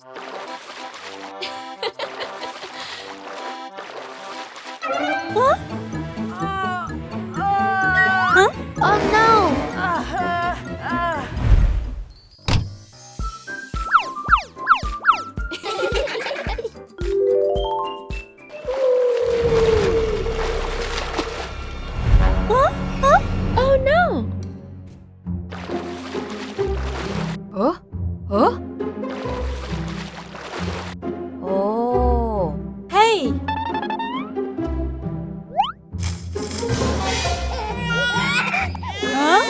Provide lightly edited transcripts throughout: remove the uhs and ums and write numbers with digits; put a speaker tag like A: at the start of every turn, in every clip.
A: Huh? Huh? Oh no! Huh? Huh? Oh no!
B: Huh? Huh? Oh. Hey! Huh?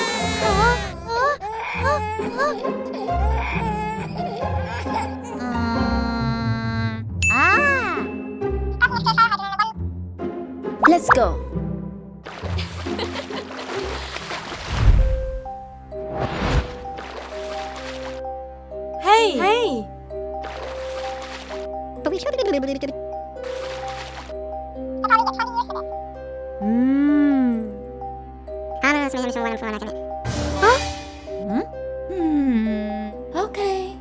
A: Let's go.
B: Hey! Hey!
A: Huh?
B: Hmm.
A: Okay.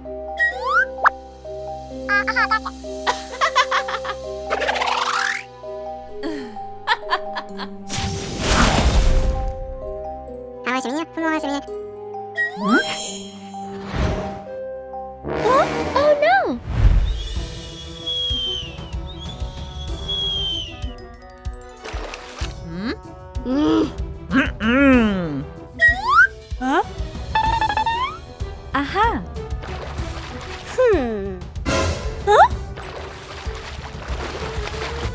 A: Huh? Oh no!
B: Hmm?
A: Mm.
B: Huh? Aha!
A: Hmm.
B: Huh?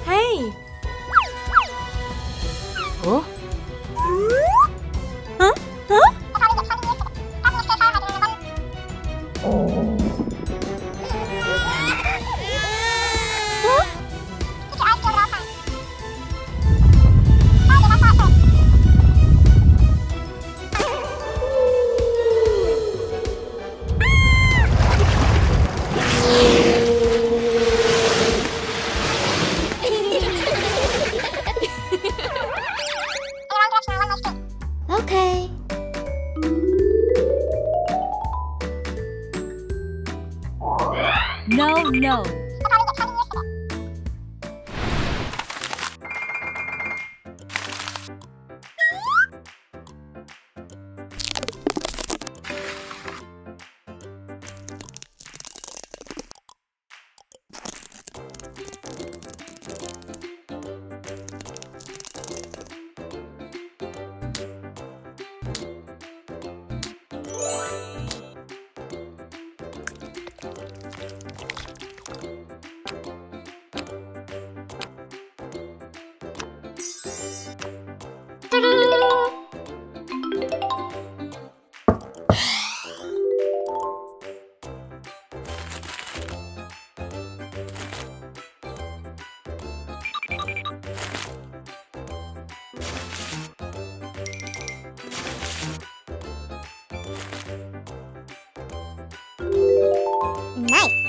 B: Hey! Oh? Huh? Huh?
A: Okay.
B: No, no.
A: Nice.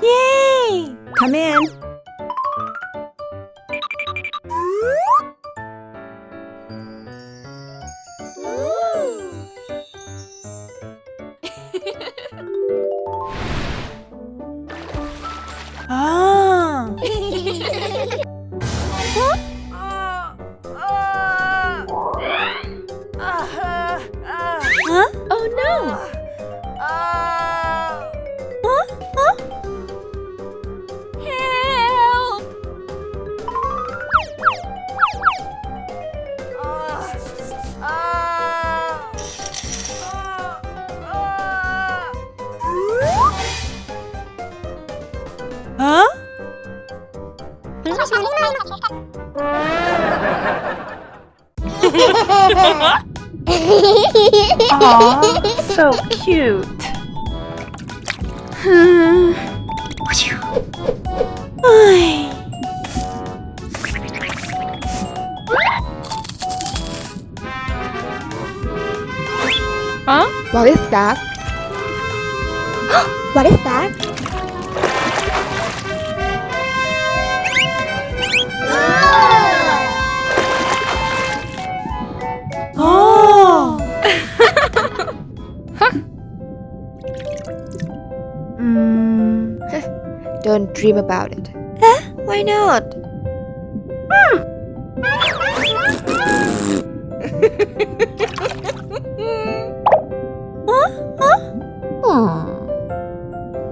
B: Yay!
C: Come in.
B: Ah! Huh?
A: Oh no!
B: Huh? Huh? Help! Huh?
C: Aw, so cute.
B: Ay.
C: Huh?
A: What is that? What is that?
B: Oh!
A: Don't dream about it. Why not?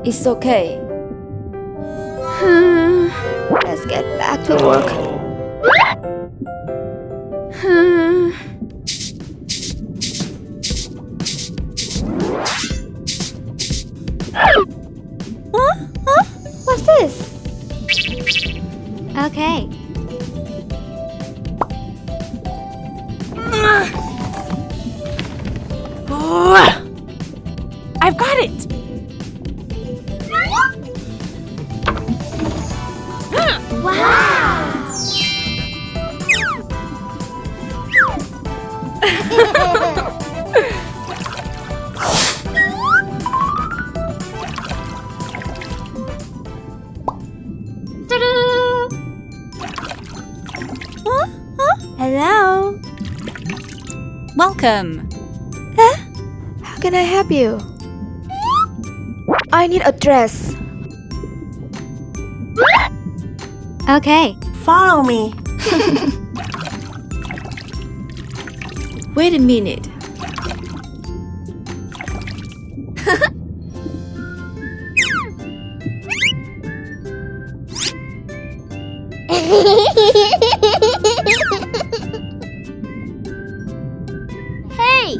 A: It's okay. Let's get back to work. What's this? Okay.
B: I've got it!
A: Wow!
B: Hello? Welcome.
A: How can I help you? I need a dress.
B: Okay.
C: Follow me.
B: Wait a minute.
A: Hey!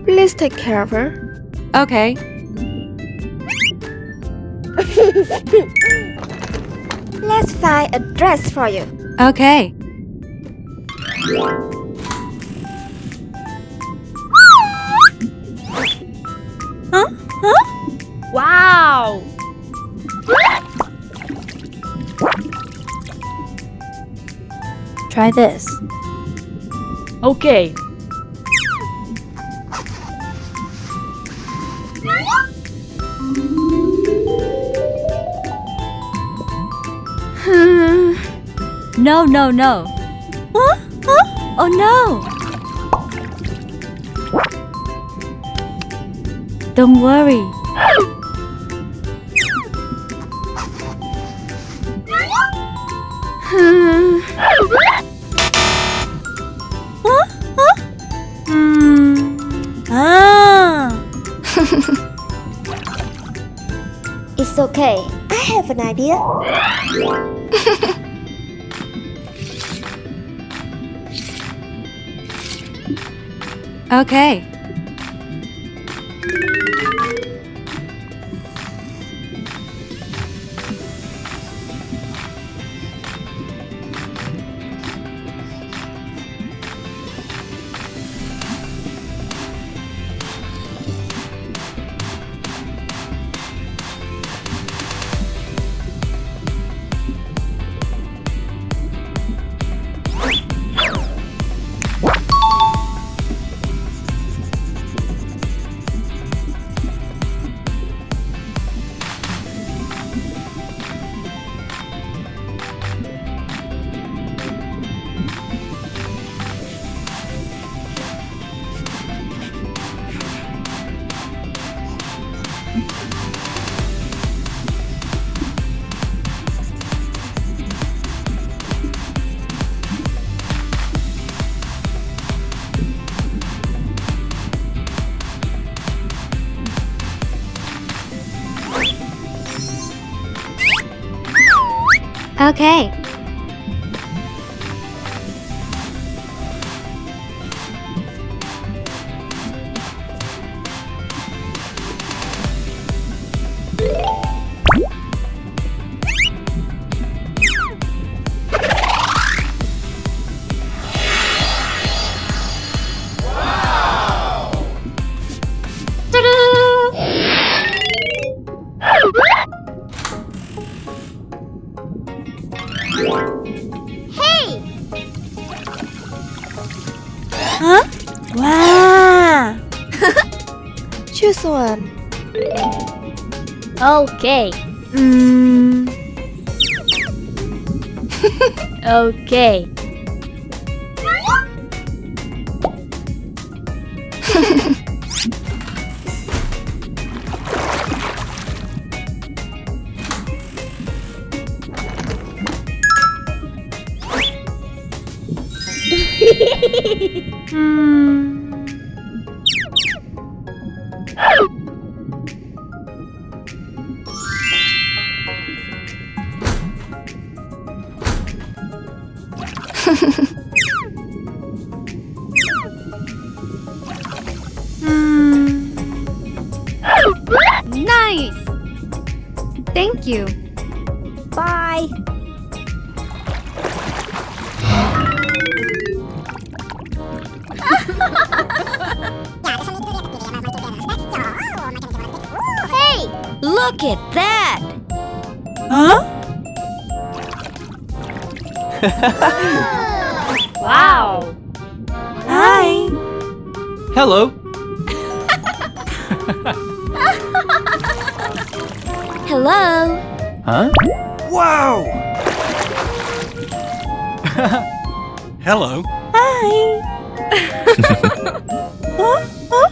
A: Please take care of her.
B: Okay.
A: Let's find a dress for you.
B: Okay. Huh? Huh?
C: Wow.
B: Try this.
C: Okay.
B: No, no, no. Huh? Huh? Oh no. Don't worry. Huh? Huh?
A: It's okay.
D: I have an idea.
B: Okay. Okay.
D: Huh? Wow!
A: Choose one.
C: Okay. Okay.
B: Nice! Thank you.
D: Bye!
B: Hey! Look at that!
D: Huh?
C: Wow.
D: Hi!
E: Hello.
A: Hello.
E: Huh? Wow! Hello.
D: Hi! Huh? Huh?